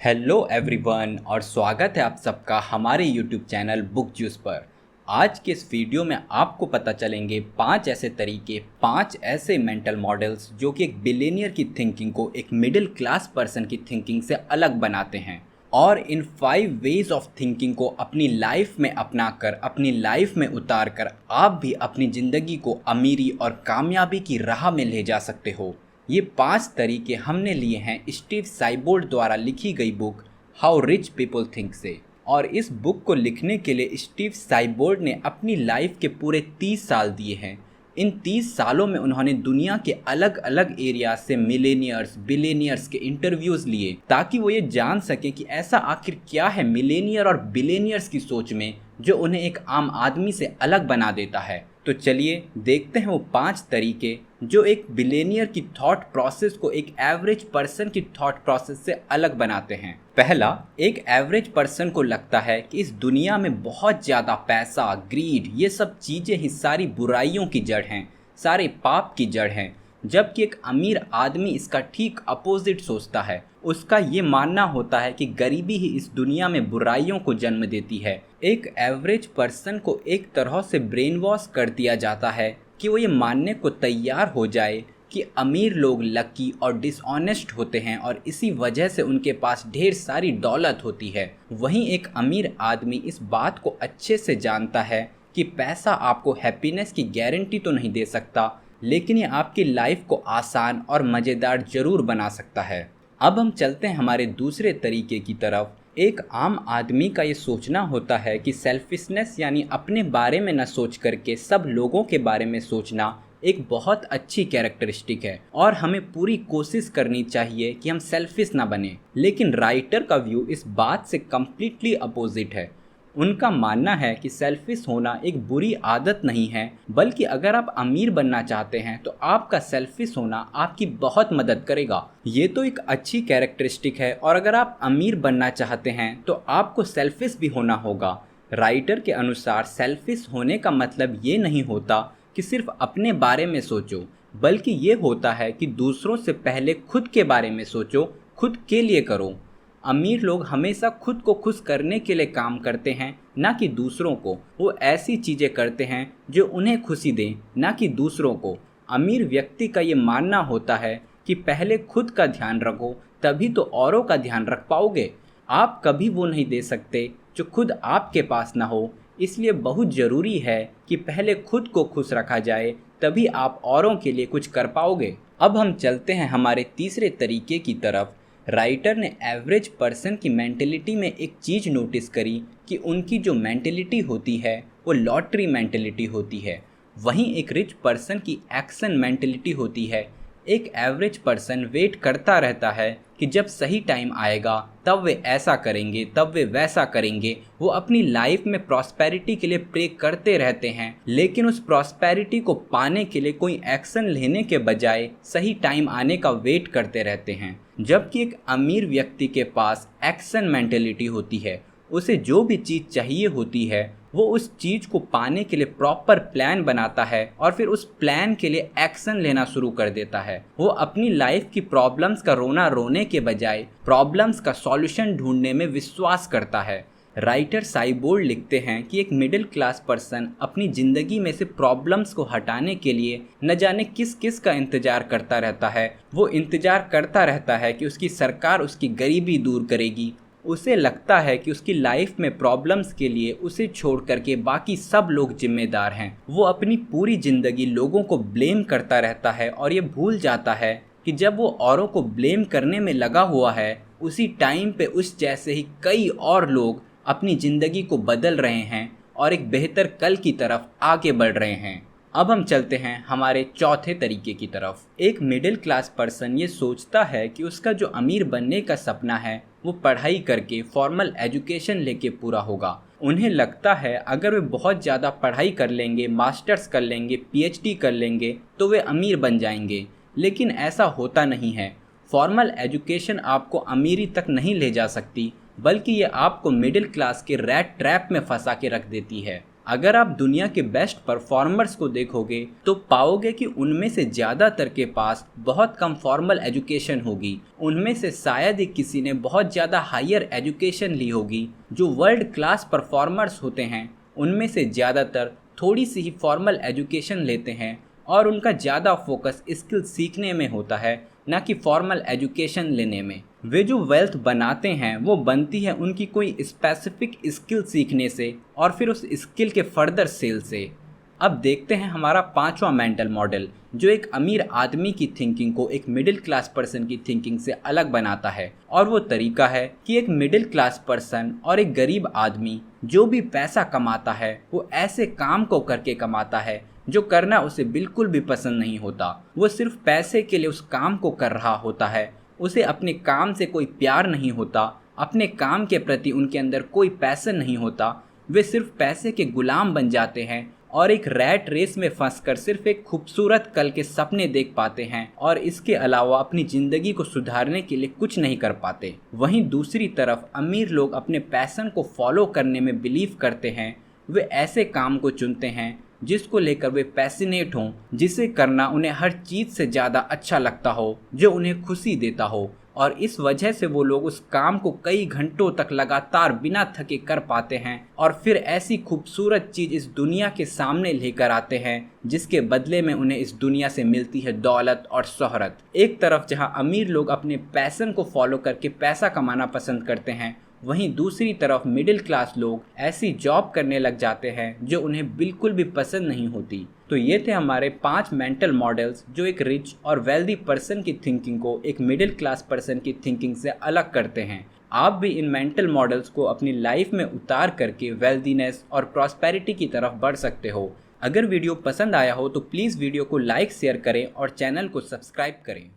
Hello everyone और स्वागत है आप सबका हमारे यूट्यूब चैनल बुक जूस पर। आज के इस वीडियो में आपको पता चलेंगे 5 ऐसे तरीके, 5 ऐसे मेंटल मॉडल्स जो कि एक बिलियनियर की थिंकिंग को एक मिडिल क्लास पर्सन की थिंकिंग से अलग बनाते हैं। और इन 5 वेज ऑफ थिंकिंग को अपनी लाइफ में अपनाकर, अपनी लाइफ में उतार कर आप भी अपनी ज़िंदगी को अमीरी और कामयाबी की राह में ले जा सकते हो। ये 5 तरीके हमने लिए हैं स्टीव साइबोल्ड द्वारा लिखी गई book how rich people think से। और इस बुक को लिखने के लिए स्टीव साइबोल्ड ने अपनी लाइफ के पूरे 30 साल दिए हैं। इन 30 सालों में उन्होंने दुनिया के अलग अलग एरिया से मिलेनियर्स, बिलियनियर्स के इंटरव्यूज़ लिए ताकि वो ये जान सकें कि ऐसा आखिर क्या है मिलेनियर और बिलियनियर्स की सोच में जो उन्हें एक आम आदमी से अलग बना देता है। तो चलिए देखते हैं वो 5 तरीके जो एक बिलियनियर की थॉट प्रोसेस को एक एवरेज पर्सन की थॉट प्रोसेस से अलग बनाते हैं। पहला, एक एवरेज पर्सन को लगता है कि इस दुनिया में बहुत ज़्यादा पैसा, ग्रीड, ये सब चीज़ें ही सारी बुराइयों की जड़ हैं, सारे पाप की जड़ हैं। जबकि एक अमीर आदमी इसका ठीक अपोजिट सोचता है। उसका ये मानना होता है कि गरीबी ही इस दुनिया में बुराइयों को जन्म देती है। एक एवरेज पर्सन को एक तरह से ब्रेन वॉश कर दिया जाता है कि वो ये मानने को तैयार हो जाए कि अमीर लोग लकी और डिसऑनेस्ट होते हैं और इसी वजह से उनके पास ढेर सारी दौलत होती है। वहीं एक अमीर आदमी इस बात को अच्छे से जानता है कि पैसा आपको हैप्पीनेस की गारंटी तो नहीं दे सकता, लेकिन ये आपकी लाइफ को आसान और मज़ेदार ज़रूर बना सकता है। अब हम चलते हैं हमारे दूसरे तरीके की तरफ। एक आम आदमी का ये सोचना होता है कि सेल्फिशनेस यानी अपने बारे में न सोच करके सब लोगों के बारे में सोचना एक बहुत अच्छी कैरेक्टरिस्टिक है और हमें पूरी कोशिश करनी चाहिए कि हम सेल्फिश ना बने। लेकिन राइटर का व्यू इस बात से कम्प्लीटली अपोजिट है। उनका मानना है कि सेल्फिश होना एक बुरी आदत नहीं है, बल्कि अगर आप अमीर बनना चाहते हैं तो आपका सेल्फिश होना आपकी बहुत मदद करेगा। ये तो एक अच्छी कैरेक्टरिस्टिक है और अगर आप अमीर बनना चाहते हैं तो आपको सेल्फिश भी होना होगा। राइटर के अनुसार सेल्फिश होने का मतलब ये नहीं होता कि सिर्फ अपने बारे में सोचो, बल्कि ये होता है कि दूसरों से पहले खुद के बारे में सोचो, खुद के लिए करो। अमीर लोग हमेशा खुद को खुश करने के लिए काम करते हैं, ना कि दूसरों को। वो ऐसी चीज़ें करते हैं जो उन्हें खुशी दें, ना कि दूसरों को। अमीर व्यक्ति का ये मानना होता है कि पहले खुद का ध्यान रखो, तभी तो औरों का ध्यान रख पाओगे। आप कभी वो नहीं दे सकते जो खुद आपके पास ना हो, इसलिए बहुत ज़रूरी है कि पहले खुद को खुश रखा जाए, तभी आप औरों के लिए कुछ कर पाओगे। अब हम चलते हैं हमारे तीसरे तरीके की तरफ। राइटर ने एवरेज पर्सन की मेंटेलिटी में एक चीज़ नोटिस करी कि उनकी जो मेंटेलिटी होती है वो लॉटरी मेंटेलिटी होती है। वहीं एक रिच पर्सन की एक्शन मेंटेलिटी होती है। एक एवरेज पर्सन वेट करता रहता है कि जब सही टाइम आएगा तब वे ऐसा करेंगे, तब वे वैसा करेंगे। वो अपनी लाइफ में प्रॉस्पेरिटी के लिए प्रे करते रहते हैं, लेकिन उस प्रॉस्पेरिटी को पाने के लिए कोई एक्शन लेने के बजाय सही टाइम आने का वेट करते रहते हैं। जबकि एक अमीर व्यक्ति के पास एक्शन मेंटेलिटी होती है। उसे जो भी चीज़ चाहिए होती है वो उस चीज़ को पाने के लिए प्रॉपर प्लान बनाता है और फिर उस प्लान के लिए एक्शन लेना शुरू कर देता है। वो अपनी लाइफ की प्रॉब्लम्स का रोना रोने के बजाय प्रॉब्लम्स का सॉल्यूशन ढूंढने में विश्वास करता है। राइटर साइबोल्ड लिखते हैं कि एक मिडिल क्लास पर्सन अपनी ज़िंदगी में से प्रॉब्लम्स को हटाने के लिए न जाने किस किस का इंतज़ार करता रहता है। वो इंतज़ार करता रहता है कि उसकी सरकार उसकी गरीबी दूर करेगी। उसे लगता है कि उसकी लाइफ में प्रॉब्लम्स के लिए उसे छोड़ करके बाकी सब लोग जिम्मेदार हैं। वो अपनी पूरी ज़िंदगी लोगों को ब्लेम करता रहता है और ये भूल जाता है कि जब वो औरों को ब्लेम करने में लगा हुआ है, उसी टाइम पे उस जैसे ही कई और लोग अपनी ज़िंदगी को बदल रहे हैं और एक बेहतर कल की तरफ आगे बढ़ रहे हैं। अब हम चलते हैं हमारे चौथे तरीके की तरफ। एक मिडिल क्लास पर्सन ये सोचता है कि उसका जो अमीर बनने का सपना है वो पढ़ाई करके फॉर्मल एजुकेशन लेके पूरा होगा। उन्हें लगता है अगर वे बहुत ज़्यादा पढ़ाई कर लेंगे, मास्टर्स कर लेंगे, पीएचडी कर लेंगे तो वे अमीर बन जाएंगे। लेकिन ऐसा होता नहीं है। फॉर्मल एजुकेशन आपको अमीरी तक नहीं ले जा सकती, बल्कि ये आपको मिडिल क्लास के रैट ट्रैप में फंसा के रख देती है। अगर आप दुनिया के बेस्ट परफॉर्मर्स को देखोगे तो पाओगे कि उनमें से ज़्यादातर के पास बहुत कम फॉर्मल एजुकेशन होगी। उनमें से शायद ही किसी ने बहुत ज़्यादा हायर एजुकेशन ली होगी। जो वर्ल्ड क्लास परफॉर्मर्स होते हैं उनमें से ज़्यादातर थोड़ी सी ही फॉर्मल एजुकेशन लेते हैं और उनका ज़्यादा फोकस स्किल सीखने में होता है, ना कि फॉर्मल एजुकेशन लेने में। वे जो वेल्थ बनाते हैं वो बनती है उनकी कोई स्पेसिफिक स्किल सीखने से और फिर उस स्किल के फर्दर सेल से। अब देखते हैं हमारा पांचवा मेंटल मॉडल, जो एक अमीर आदमी की थिंकिंग को एक मिडिल क्लास पर्सन की थिंकिंग से अलग बनाता है। और वो तरीका है कि एक मिडिल क्लास पर्सन और एक गरीब आदमी जो भी पैसा कमाता है वो ऐसे काम को करके कमाता है जो करना उसे बिल्कुल भी पसंद नहीं होता। वो सिर्फ पैसे के लिए उस काम को कर रहा होता है। उसे अपने काम से कोई प्यार नहीं होता, अपने काम के प्रति उनके अंदर कोई पैशन नहीं होता। वे सिर्फ पैसे के गुलाम बन जाते हैं और एक रैट रेस में फंसकर सिर्फ एक खूबसूरत कल के सपने देख पाते हैं और इसके अलावा अपनी ज़िंदगी को सुधारने के लिए कुछ नहीं कर पाते। वहीं दूसरी तरफ अमीर लोग अपने पैशन को फॉलो करने में बिलीव करते हैं। वे ऐसे काम को चुनते हैं जिसको लेकर वे पैशनेट हों, जिसे करना उन्हें हर चीज़ से ज़्यादा अच्छा लगता हो, जो उन्हें खुशी देता हो। और इस वजह से वो लोग उस काम को कई घंटों तक लगातार बिना थके कर पाते हैं और फिर ऐसी खूबसूरत चीज़ इस दुनिया के सामने लेकर आते हैं जिसके बदले में उन्हें इस दुनिया से मिलती है दौलत और शोहरत। एक तरफ जहाँ अमीर लोग अपने पैशन को फॉलो करके पैसा कमाना पसंद करते हैं, वहीं दूसरी तरफ मिडिल क्लास लोग ऐसी जॉब करने लग जाते हैं जो उन्हें बिल्कुल भी पसंद नहीं होती। तो ये थे हमारे 5 मेंटल मॉडल्स जो एक रिच और वेल्दी पर्सन की थिंकिंग को एक मिडिल क्लास पर्सन की थिंकिंग से अलग करते हैं। आप भी इन मेंटल मॉडल्स को अपनी लाइफ में उतार करके वेल्दीनेस और प्रॉस्पेरिटी की तरफ बढ़ सकते हो। अगर वीडियो पसंद आया हो तो प्लीज़ वीडियो को लाइक शेयर करें और चैनल को सब्सक्राइब करें।